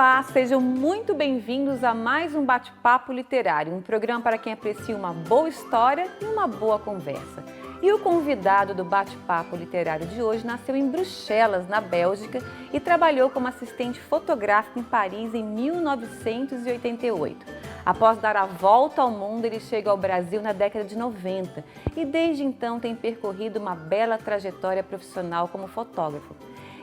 Olá, sejam muito bem-vindos a mais um Bate-Papo Literário, um programa para quem aprecia uma boa história e uma boa conversa. E o convidado do Bate-Papo Literário de hoje nasceu em Bruxelas, na Bélgica, e trabalhou como assistente fotográfico em Paris em 1988. Após dar a volta ao mundo, ele chega ao Brasil na década de 90 e desde então tem percorrido uma bela trajetória profissional como fotógrafo.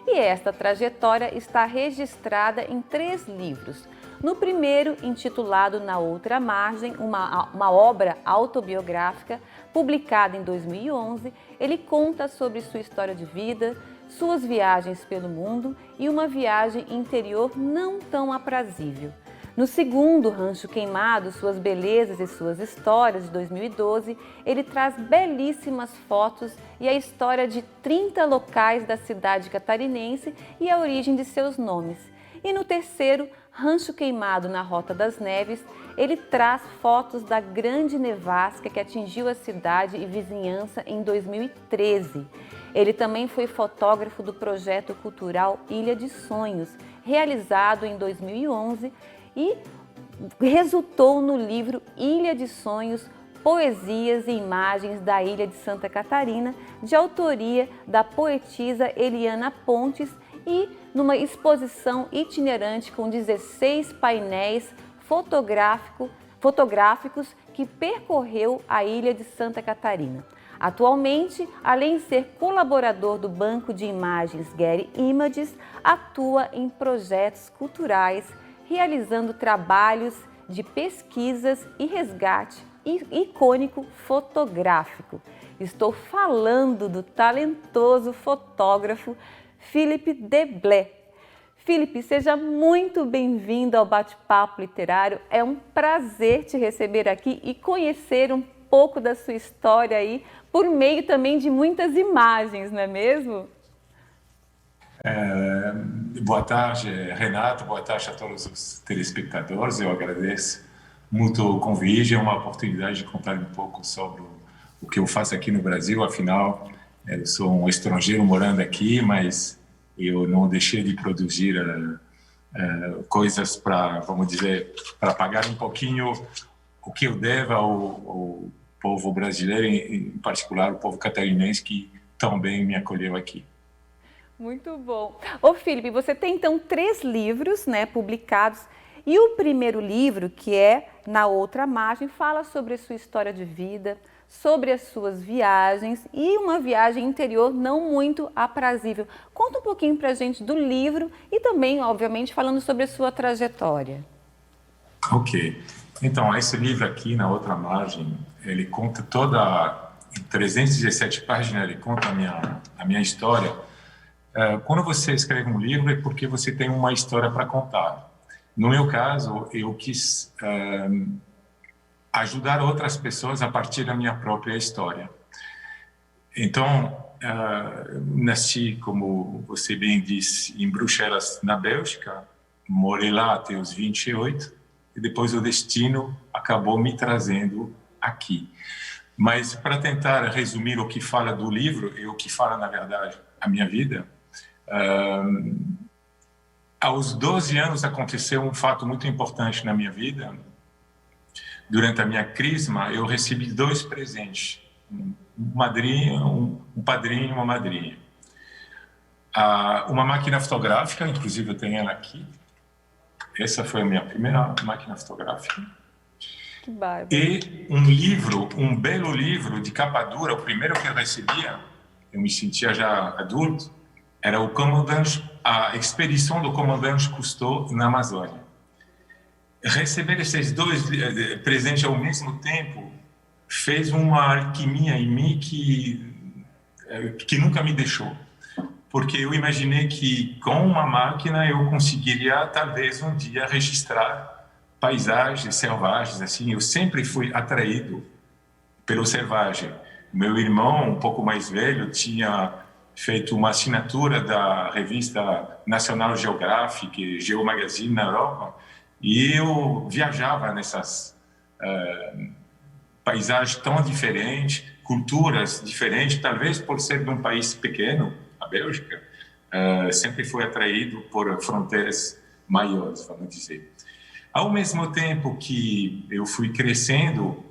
E esta trajetória está registrada em 3 livros. No primeiro, intitulado Na Outra Margem, uma obra autobiográfica, publicada em 2011, ele conta sobre sua história de vida, suas viagens pelo mundo e uma viagem interior não tão aprazível. No segundo, Rancho Queimado, Suas Belezas e Suas Histórias, de 2012, ele traz belíssimas fotos e a história de 30 locais da cidade catarinense e a origem de seus nomes. E no terceiro, Rancho Queimado na Rota das Neves, ele traz fotos da grande nevasca que atingiu a cidade e vizinhança em 2013. Ele também foi fotógrafo do projeto cultural Ilha de Sonhos, realizado em 2011, e resultou no livro Ilha de Sonhos, Poesias e Imagens da Ilha de Santa Catarina, de autoria da poetisa Eliana Pontes, e numa exposição itinerante com 16 painéis fotográficos que percorreu a Ilha de Santa Catarina. Atualmente, além de ser colaborador do banco de imagens Getty Images, atua em projetos culturais, realizando trabalhos de pesquisas e resgate icônico fotográfico. Estou falando do talentoso fotógrafo Philippe Deblé. Philippe, seja muito bem-vindo ao Bate-Papo Literário. É um prazer te receber aqui e conhecer um pouco da sua história aí, por meio também de muitas imagens, não é mesmo? Boa tarde, Renato. Boa tarde a todos os telespectadores. Eu agradeço muito o convite. É uma oportunidade de contar um pouco sobre o que eu faço aqui no Brasil. Afinal, eu sou um estrangeiro morando aqui, mas eu não deixei de produzir coisas para, vamos dizer, para pagar um pouquinho o que eu devo ao povo brasileiro, em particular o povo catarinense, que tão bem me acolheu aqui. Muito bom. Ô Philippe, você tem então 3 livros, né, publicados, e o primeiro livro, que é Na Outra Margem, fala sobre a sua história de vida, sobre as suas viagens e uma viagem interior não muito aprazível. Conta um pouquinho pra gente do livro e também, obviamente, falando sobre a sua trajetória. Ok. Então, esse livro aqui, Na Outra Margem, ele conta em 317 páginas, ele conta a minha história. Quando você escreve um livro é porque você tem uma história para contar. No meu caso, eu quis ajudar outras pessoas a partir da minha própria história. Então, nasci, como você bem disse, em Bruxelas, na Bélgica. Morei lá até os 28 e depois o destino acabou me trazendo aqui. Mas, para tentar resumir o que fala do livro e o que fala, na verdade, a minha vida, aos 12 anos aconteceu um fato muito importante na minha vida. Durante a minha crisma, eu recebi 2 presentes, um padrinho e uma madrinha. Uma máquina fotográfica, inclusive eu tenho ela aqui. Essa foi a minha primeira máquina fotográfica. Que bárbaro. E um livro, um belo livro de capa dura, o primeiro que eu recebia, eu me sentia já adulto, era a expedição do comandante Cousteau na Amazônia. Receber esses 2 presentes ao mesmo tempo fez uma alquimia em mim que nunca me deixou. Porque eu imaginei que com uma máquina eu conseguiria talvez um dia registrar paisagens selvagens. Assim, eu sempre fui atraído pelo selvagem. Meu irmão, um pouco mais velho, tinha feito uma assinatura da revista National Geographic, Geo Magazine na Europa, e eu viajava nessas paisagens tão diferentes, culturas diferentes, talvez por ser de um país pequeno, a Bélgica, sempre fui atraído por fronteiras maiores, vamos dizer. Ao mesmo tempo que eu fui crescendo,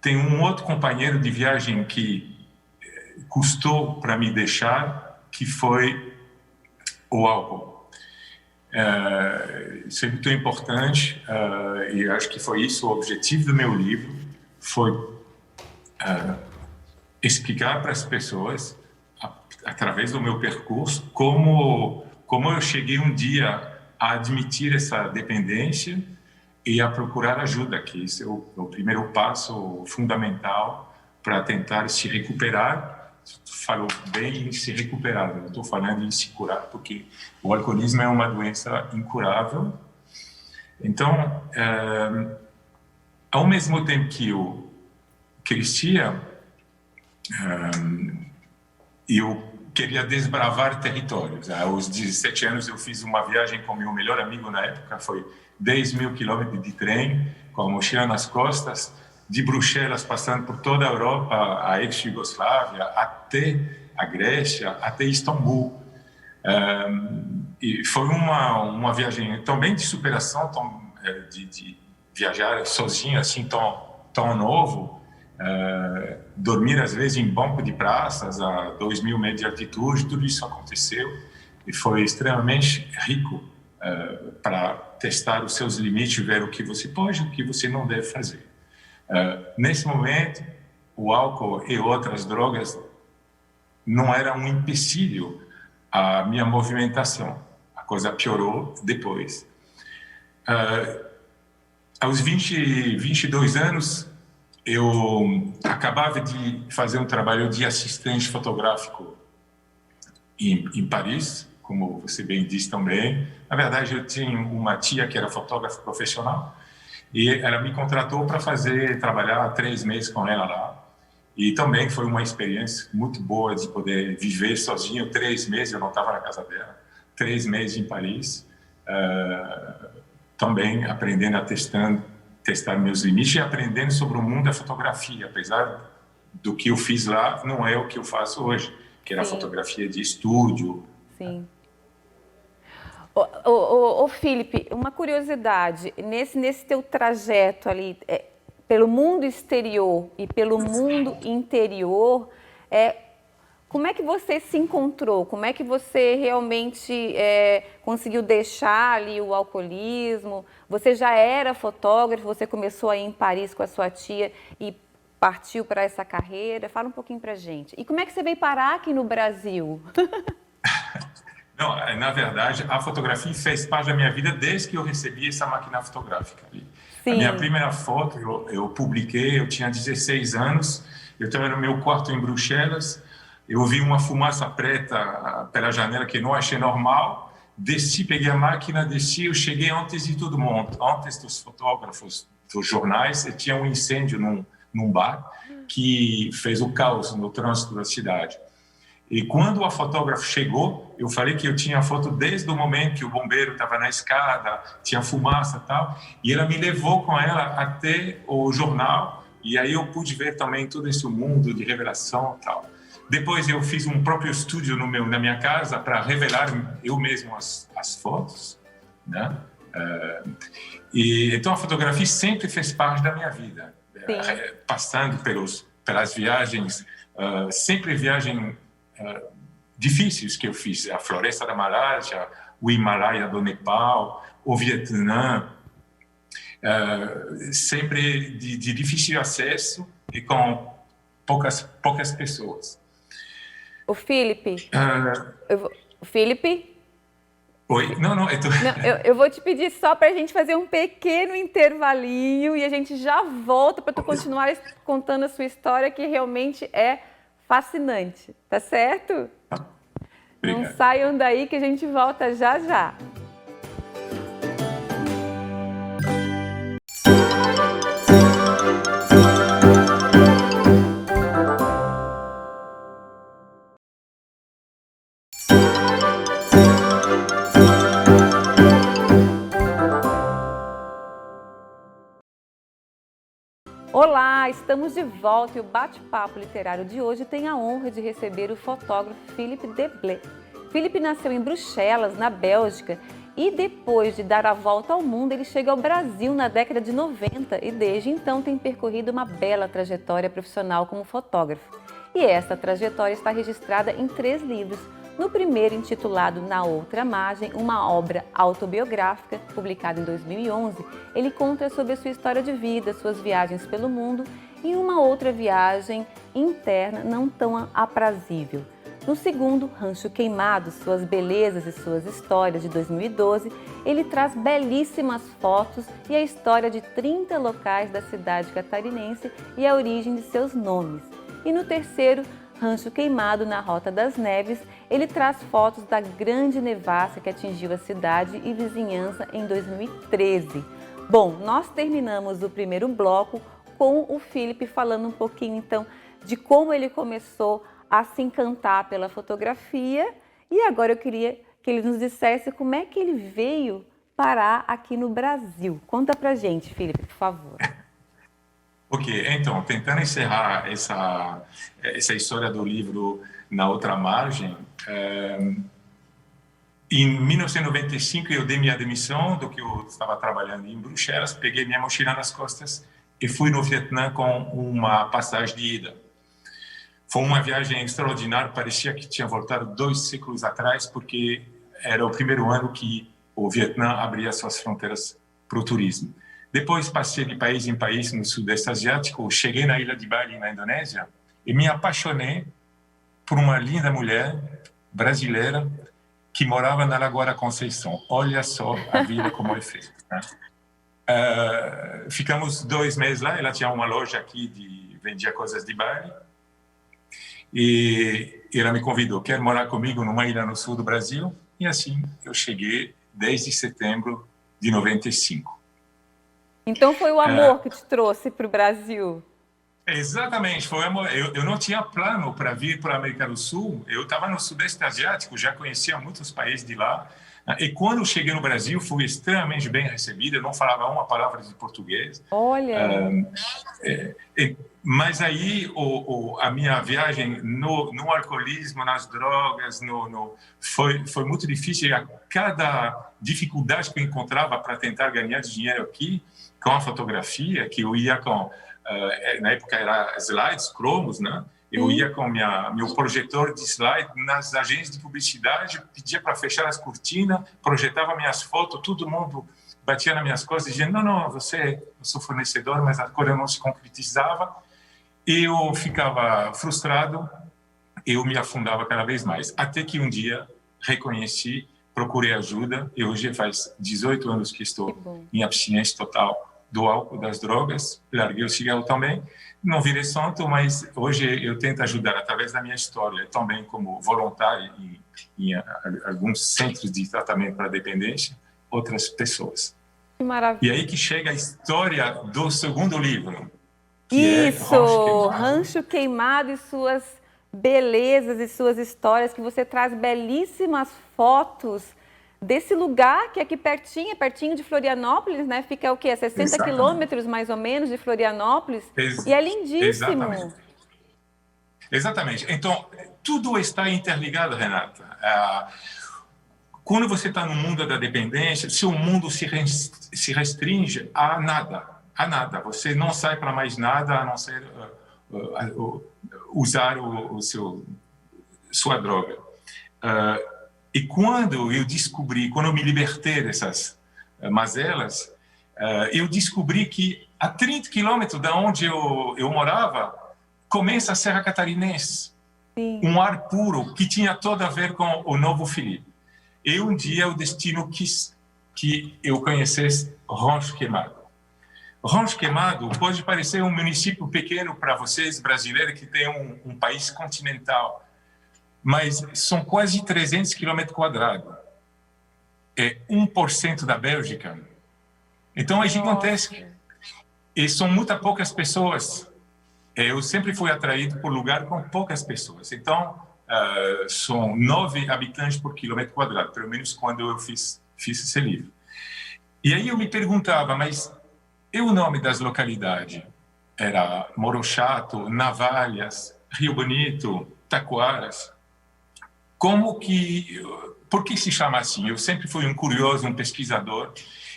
tem um outro companheiro de viagem que custou para me deixar, que foi o álcool. Isso é muito importante, e acho que foi isso o objetivo do meu livro, foi explicar para as pessoas, através do meu percurso, como eu cheguei um dia a admitir essa dependência e a procurar ajuda, que esse é o primeiro passo fundamental para tentar se recuperar. Falou bem em se recuperar, não estou falando em se curar, porque o alcoolismo é uma doença incurável. Então, ao mesmo tempo que eu crescia, eu queria desbravar territórios. Aos 17 anos eu fiz uma viagem com meu melhor amigo na época, foi 10 mil quilômetros de trem, com a mochila nas costas, de Bruxelas, passando por toda a Europa, a ex-Yugoslávia, até a Grécia, até Istambul. E foi uma viagem também de superação, de viajar sozinho, assim, tão novo. Dormir, às vezes, em banco de praças, a 2.000 metros de altitude, tudo isso aconteceu. E foi extremamente rico para testar os seus limites, ver o que você pode e o que você não deve fazer. Nesse momento, o álcool e outras drogas não eram um empecilho à minha movimentação. A coisa piorou depois. Aos 22 anos, eu acabava de fazer um trabalho de assistente fotográfico em Paris, como você bem disse também. Na verdade, eu tinha uma tia que era fotógrafa profissional, e ela me contratou para trabalhar 3 meses com ela lá. E também foi uma experiência muito boa de poder viver sozinho 3 meses, eu não estava na casa dela, 3 meses em Paris, também aprendendo a testar meus limites e aprendendo sobre o mundo da fotografia, apesar do que eu fiz lá, não é o que eu faço hoje, que era fotografia de estúdio. Sim. Felipe, uma curiosidade, nesse teu trajeto ali, pelo mundo exterior e pelo mundo interior, como é que você se encontrou? Como é que você realmente conseguiu deixar ali o alcoolismo? Você já era fotógrafo, você começou aí em Paris com a sua tia e partiu para essa carreira? Fala um pouquinho pra gente. E como é que você veio parar aqui no Brasil? Não, na verdade, a fotografia fez parte da minha vida desde que eu recebi essa máquina fotográfica. Sim. A minha primeira foto eu publiquei, eu tinha 16 anos, eu estava no meu quarto em Bruxelas, eu vi uma fumaça preta pela janela que não achei normal, desci, peguei a máquina, desci, eu cheguei antes de todo mundo, antes dos fotógrafos, dos jornais, e tinha um incêndio num bar que fez o caos no trânsito da cidade. E quando a fotógrafa chegou, eu falei que eu tinha a foto desde o momento que o bombeiro estava na escada, tinha fumaça e tal, e ela me levou com ela até o jornal, e aí eu pude ver também todo esse mundo de revelação e tal. Depois eu fiz um próprio estúdio na minha casa para revelar eu mesmo as fotos, né? Então a fotografia sempre fez parte da minha vida, passando pelas viagens, sempre viagens difíceis que eu fiz, a Floresta da Malásia, o Himalaia do Nepal, o Vietnã, sempre de difícil acesso e com poucas pessoas. O Felipe, Felipe? Oi? Não, eu vou te pedir só para a gente fazer um pequeno intervalinho e a gente já volta para tu continuar contando a sua história, que realmente é fascinante, tá certo? Obrigado. Não saiam daí que a gente volta já já. Olá, estamos de volta e o bate-papo literário de hoje tem a honra de receber o fotógrafo Philippe Deblé. Philippe nasceu em Bruxelas, na Bélgica, E depois de dar a volta ao mundo, ele chega ao Brasil na década de 90 e desde então tem percorrido uma bela trajetória profissional como fotógrafo. E essa trajetória está registrada em 3 livros. No primeiro, intitulado Na Outra Margem, uma obra autobiográfica, publicada em 2011, ele conta sobre a sua história de vida, suas viagens pelo mundo e uma outra viagem interna não tão aprazível. No segundo, Rancho Queimado, Suas Belezas e Suas Histórias, de 2012, ele traz belíssimas fotos e a história de 30 locais da cidade catarinense e a origem de seus nomes. E no terceiro, Rancho Queimado, na Rota das Neves, ele traz fotos da grande nevasca que atingiu a cidade e vizinhança em 2013. Bom, nós terminamos o primeiro bloco com o Felipe falando um pouquinho, então, de como ele começou a se encantar pela fotografia. E agora eu queria que ele nos dissesse como é que ele veio parar aqui no Brasil. Conta pra gente, Felipe, por favor. Ok, então, tentando encerrar essa história do livro Na Outra Margem, em 1995 eu dei minha demissão do que eu estava trabalhando em Bruxelas, peguei minha mochila nas costas e fui no Vietnã com uma passagem de ida. Foi uma viagem extraordinária, parecia que tinha voltado 2 séculos atrás, porque era o primeiro ano que o Vietnã abria suas fronteiras para o turismo. Depois passei de país em país no Sudeste Asiático, cheguei na ilha de Bali, na Indonésia, e me apaixonei por uma linda mulher brasileira que morava na Lagoa da Conceição. Olha só a vida como é feita, né? Ficamos 2 meses lá, ela tinha uma loja aqui vendia coisas de Bali, e ela me convidou, quer morar comigo numa ilha no sul do Brasil? E assim eu cheguei desde setembro de 95. Então foi o amor que te trouxe para o Brasil? Exatamente, foi amor. Eu não tinha plano para vir para a América do Sul, eu estava no Sudeste Asiático, já conhecia muitos países de lá, e quando cheguei no Brasil fui extremamente bem recebido, eu não falava uma palavra de português. Olha! Mas aí a minha viagem no alcoolismo, nas drogas, foi muito difícil. A cada dificuldade que eu encontrava para tentar ganhar dinheiro aqui, com a fotografia, que eu ia com, na época era slides, cromos, né? Eu ia com meu projetor de slide nas agências de publicidade, pedia para fechar as cortinas, projetava minhas fotos, todo mundo batia nas minhas costas, dizendo, não, eu sou fornecedor, mas a coisa não se concretizava. Eu ficava frustrado, eu me afundava cada vez mais. Até que um dia reconheci, procurei ajuda, e hoje faz 18 anos que estou em abstinência total do álcool, das drogas, larguei o cigarro também, não virei santo, mas hoje eu tento ajudar através da minha história, também como voluntário em alguns centros de tratamento para dependência, outras pessoas. Que maravilha! E aí que chega a história do segundo livro. Isso! Rancho Queimado e Suas Belezas e Suas Histórias, que você traz belíssimas fotos desse lugar que é aqui pertinho de Florianópolis, né? Fica o quê? 60 quilômetros mais ou menos de Florianópolis. E é lindíssimo. Exatamente. Então, tudo está interligado, Renata. Quando você está no mundo da dependência, seu mundo se restringe a nada. A nada. Você não sai para mais nada a não ser usar sua droga. E quando eu me libertei dessas mazelas, eu descobri que a 30 quilômetros da onde eu morava, começa a Serra Catarinense. Sim. Um ar puro que tinha tudo a ver com o Novo Felipe. E um dia o destino quis que eu conhecesse Rancho Queimado. Rancho Queimado pode parecer um município pequeno para vocês, brasileiros, que tem um país continental, mas são quase 300 quilômetros quadrados. É 1% da Bélgica. Então é gigantesco. E são muito poucas pessoas. Eu sempre fui atraído por lugar com poucas pessoas. Então, são 9 habitantes por quilômetro quadrado, pelo menos quando eu fiz esse livro. E aí eu me perguntava, mas e o nome das localidades? Era Morro Chato, Navalhas, Rio Bonito, Taquaras. Como que por que se chama assim? Eu sempre fui um curioso, um pesquisador,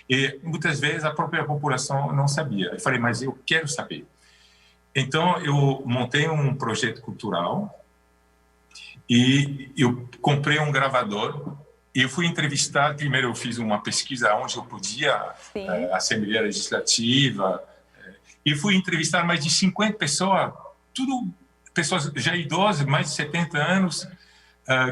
e muitas vezes a própria população não sabia. Eu falei, mas eu quero saber. Então, eu montei um projeto cultural e eu comprei um gravador e eu fui entrevistar. Primeiro, eu fiz uma pesquisa onde eu podia, Assembleia Legislativa, e fui entrevistar mais de 50 pessoas, tudo pessoas já idosas, mais de 70 anos,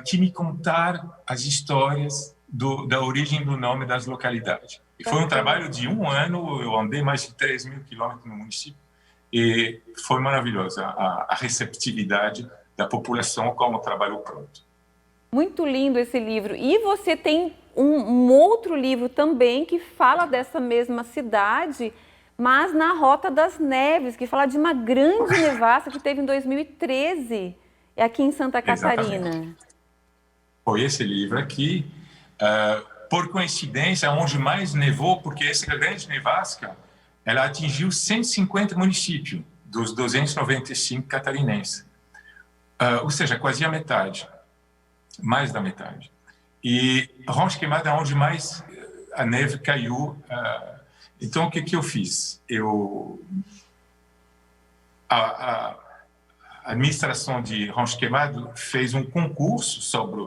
que me contaram as histórias da origem do nome das localidades. E foi um trabalho de 1 ano, eu andei mais de 3.000 quilômetros no município, e foi maravilhosa a receptividade da população com o trabalho pronto. Muito lindo esse livro. E você tem um outro livro também que fala dessa mesma cidade, mas na Rota das Neves, que fala de uma grande nevasca que teve em 2013, aqui em Santa Catarina. Exatamente. Foi esse livro aqui, por coincidência, onde mais nevou, porque essa grande nevasca, ela atingiu 150 municípios dos 295 catarinenses. Ou seja, quase a metade, mais da metade. E Ronche Queimado é onde mais a neve caiu. Então, o que eu fiz? A administração de Ronche Queimado fez um concurso sobre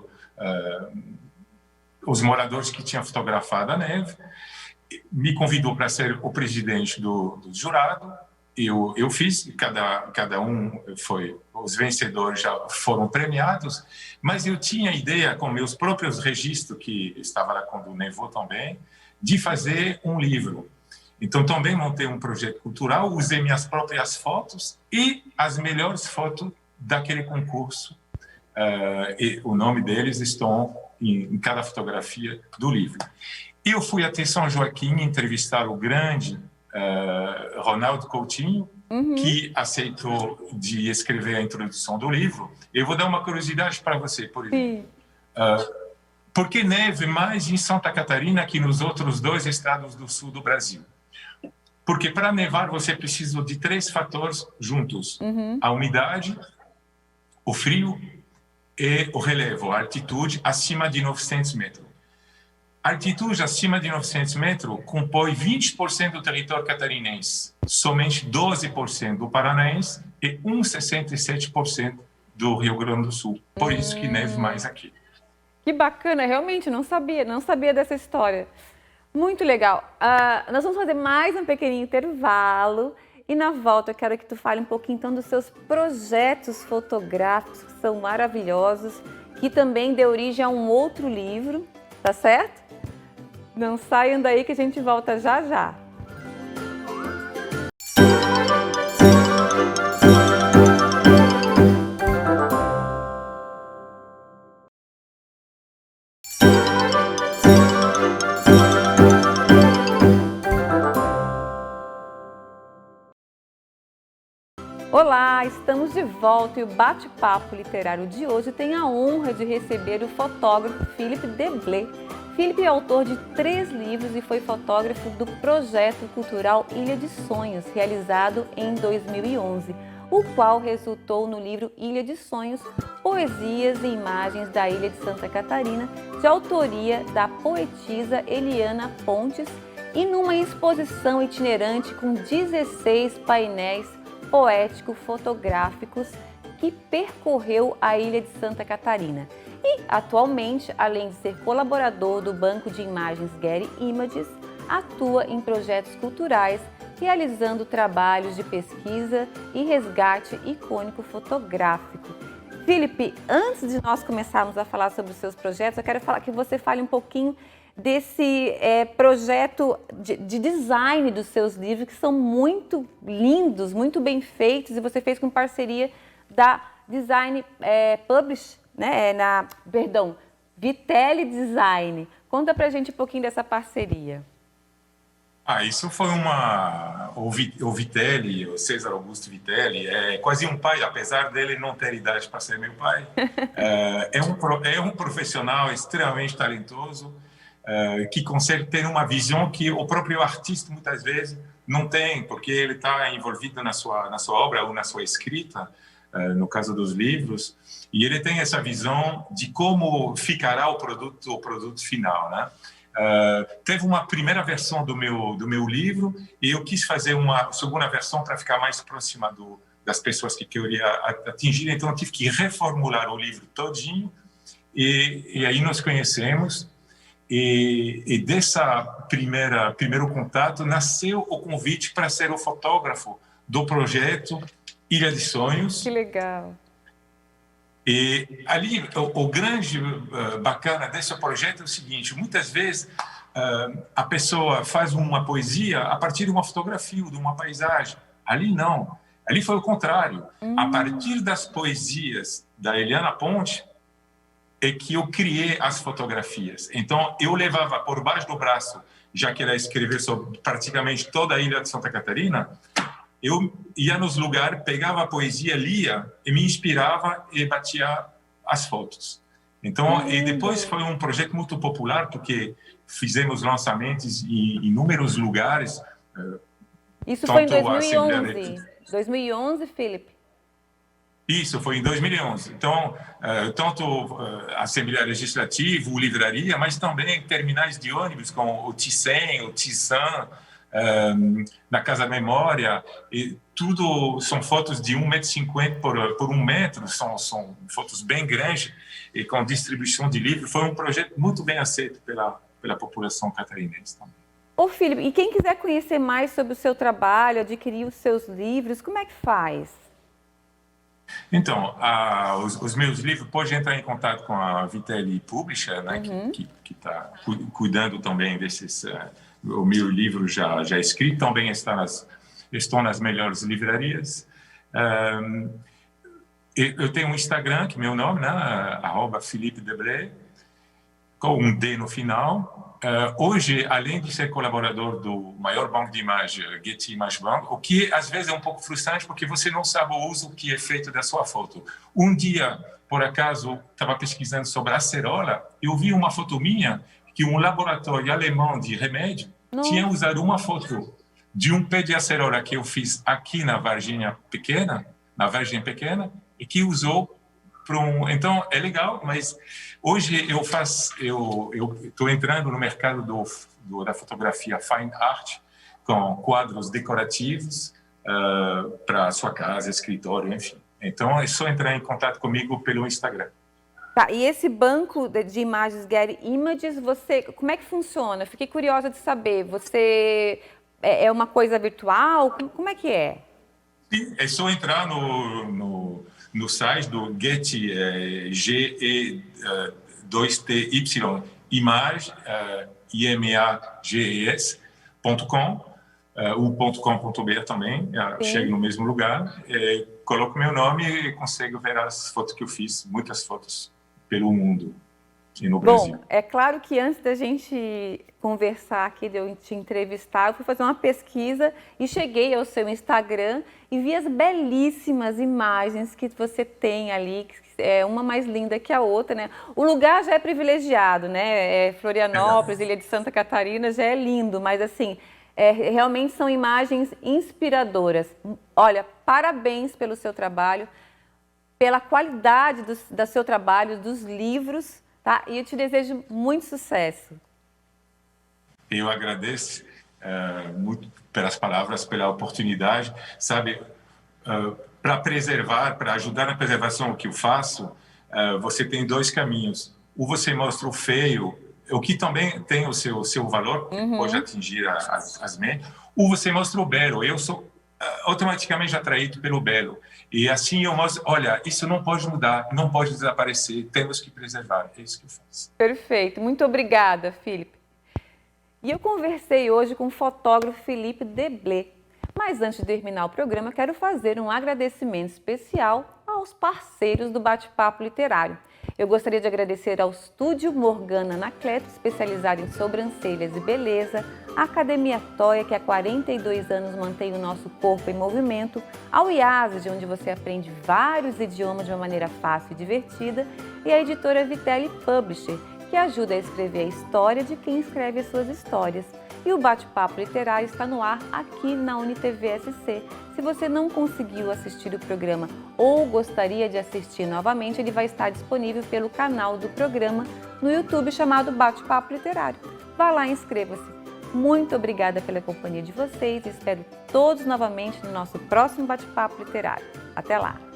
os moradores que tinham fotografado a neve, me convidou para ser o presidente do jurado. Eu fiz, cada um foi, os vencedores já foram premiados, mas eu tinha a ideia, com meus próprios registros, que estava lá quando nevou também, de fazer um livro. Então, também montei um projeto cultural, usei minhas próprias fotos e as melhores fotos daquele concurso. E o nome deles estão em cada fotografia do livro. Eu fui até São Joaquim entrevistar o grande Ronaldo Coutinho, que aceitou de escrever a introdução do livro. Eu vou dar uma curiosidade para você, por exemplo. Por que neve mais em Santa Catarina que nos outros 2 estados do sul do Brasil? Porque para nevar você precisa de 3 fatores juntos. A umidade, o frio e o relevo, a altitude acima de 900 metros. A altitude acima de 900 metros compõe 20% do território catarinense, somente 12% do paranaense e 1,67% do Rio Grande do Sul. Por isso que neve mais aqui. Que bacana, realmente não sabia dessa história. Muito legal. Nós vamos fazer mais um pequenininho intervalo e na volta eu quero que tu fale um pouquinho então dos seus projetos fotográficos, que são maravilhosos, que também deu origem a um outro livro, tá certo? Não saiam daí que a gente volta já já. Olá, estamos de volta e o bate-papo literário de hoje tem a honra de receber o fotógrafo Philippe Deblé. Philippe é autor de 3 livros e foi fotógrafo do projeto cultural Ilha de Sonhos, realizado em 2011, o qual resultou no livro Ilha de Sonhos, Poesias e Imagens da Ilha de Santa Catarina, de autoria da poetisa Eliana Pontes, e numa exposição itinerante com 16 painéis poético-fotográficos que percorreu a Ilha de Santa Catarina. E, atualmente, além de ser colaborador do banco de imagens Getty Images, atua em projetos culturais, realizando trabalhos de pesquisa e resgate icônico fotográfico. Philippe, antes de nós começarmos a falar sobre os seus projetos, eu quero que você fale um pouquinho desse projeto de design dos seus livros, que são muito lindos, muito bem feitos, e você fez com parceria da Design Publish, né? Vitelli Design. Conta pra gente um pouquinho dessa parceria. Isso foi o Vitelli, o César Augusto Vitelli, é quase um pai, apesar dele não ter idade para ser meu pai. É um profissional extremamente talentoso, que consegue ter uma visão que o próprio artista muitas vezes não tem, porque ele está envolvido na sua obra ou na sua escrita, no caso dos livros, e ele tem essa visão de como ficará o produto final, né? Teve uma primeira versão do meu livro e eu quis fazer uma segunda versão para ficar mais próxima das pessoas que queria atingir, então eu tive que reformular o livro todinho e aí nos conhecemos e dessa primeiro contato nasceu o convite para ser o fotógrafo do projeto Ilha de Sonhos. Que legal! E ali, o grande bacana desse projeto é o seguinte: muitas vezes a pessoa faz uma poesia a partir de uma fotografia, de uma paisagem. Ali não. Ali foi o contrário. A partir das poesias da Eliana Ponte é que eu criei as fotografias. Então, eu levava por baixo do braço, já que ela escreveu sobre praticamente toda a ilha de Santa Catarina, eu ia nos lugares, pegava a poesia, lia e me inspirava e batia as fotos. Então, e depois foi um projeto muito popular, porque fizemos lançamentos em inúmeros lugares. Isso foi em 2011. 2011, Felipe? Isso, foi em 2011. Então, tanto a Assembleia Legislativa, o Livraria, mas também terminais de ônibus, como o Thyssen, o Tissan, na Casa Memória, e tudo são fotos de 1,50 m por 1 metro, são fotos bem grandes e com distribuição de livros. Foi um projeto muito bem aceito pela população catarinense também. Ô, Felipe, e quem quiser conhecer mais sobre o seu trabalho, adquirir os seus livros, como é que faz? Então, os meus livros, pode entrar em contato com a Vitelli Publisher, né, que está cuidando também desses... o meu livro já escrito, também estão nas melhores livrarias. Eu tenho um Instagram, que é meu nome, né, @PhilippeDeblé, com um D no final. Hoje, além de ser colaborador do maior banco de imagem, Getty Image Bank, o que às vezes é um pouco frustrante, porque você não sabe o uso que é feito da sua foto. Um dia, por acaso, estava pesquisando sobre acerola, eu vi uma foto minha que um laboratório alemão de remédio tinha usado uma foto de um pé de acerola que eu fiz aqui na Vargem Pequena, e que usou para um... Então, é legal, mas hoje eu estou entrando no mercado da fotografia fine art, com quadros decorativos para sua casa, escritório, enfim. Então, é só entrar em contato comigo pelo Instagram. Tá, e esse banco de imagens Getty Images, como é que funciona? Fiquei curiosa de saber. Você é uma coisa virtual? Como é que é? Sim, é só entrar no site do Getty, G-E-2-T-Y, image, images.com, o .com.br também, chega no mesmo lugar, coloco meu nome e consigo ver as fotos que eu fiz, muitas fotos pelo mundo e no Brasil. Bom, é claro que antes da gente conversar aqui, de eu te entrevistar, eu fui fazer uma pesquisa e cheguei ao seu Instagram e vi as belíssimas imagens que você tem ali, que é uma mais linda que a outra, né? O lugar já é privilegiado, né? Florianópolis, Ilha de Santa Catarina, já é lindo, mas assim, realmente são imagens inspiradoras. Olha, parabéns pelo seu trabalho, pela qualidade do seu trabalho, dos livros, tá? E eu te desejo muito sucesso. Eu agradeço muito pelas palavras, pela oportunidade. Sabe, para preservar, para ajudar na preservação o que eu faço, você tem dois caminhos. Ou você mostra o feio, o que também tem o seu valor, que pode atingir as mentes, ou você mostra o belo. Eu sou automaticamente atraído pelo belo. E assim eu mostro, olha, isso não pode mudar, não pode desaparecer, temos que preservar. É isso que eu faço. Perfeito. Muito obrigada, Felipe. E eu conversei hoje com o fotógrafo Felipe Deblé. Mas antes de terminar o programa, quero fazer um agradecimento especial aos parceiros do Bate-Papo Literário. Eu gostaria de agradecer ao Estúdio Morgana Anacleto, especializado em sobrancelhas e beleza, à Academia Toia, que há 42 anos mantém o nosso corpo em movimento, ao IASE, onde você aprende vários idiomas de uma maneira fácil e divertida, e à editora Vitelli Publisher, que ajuda a escrever a história de quem escreve as suas histórias. E o Bate-Papo Literário está no ar aqui na UniTV SC. Se você não conseguiu assistir o programa ou gostaria de assistir novamente, ele vai estar disponível pelo canal do programa no YouTube chamado Bate-Papo Literário. Vá lá e inscreva-se. Muito obrigada pela companhia de vocês e espero todos novamente no nosso próximo Bate-Papo Literário. Até lá!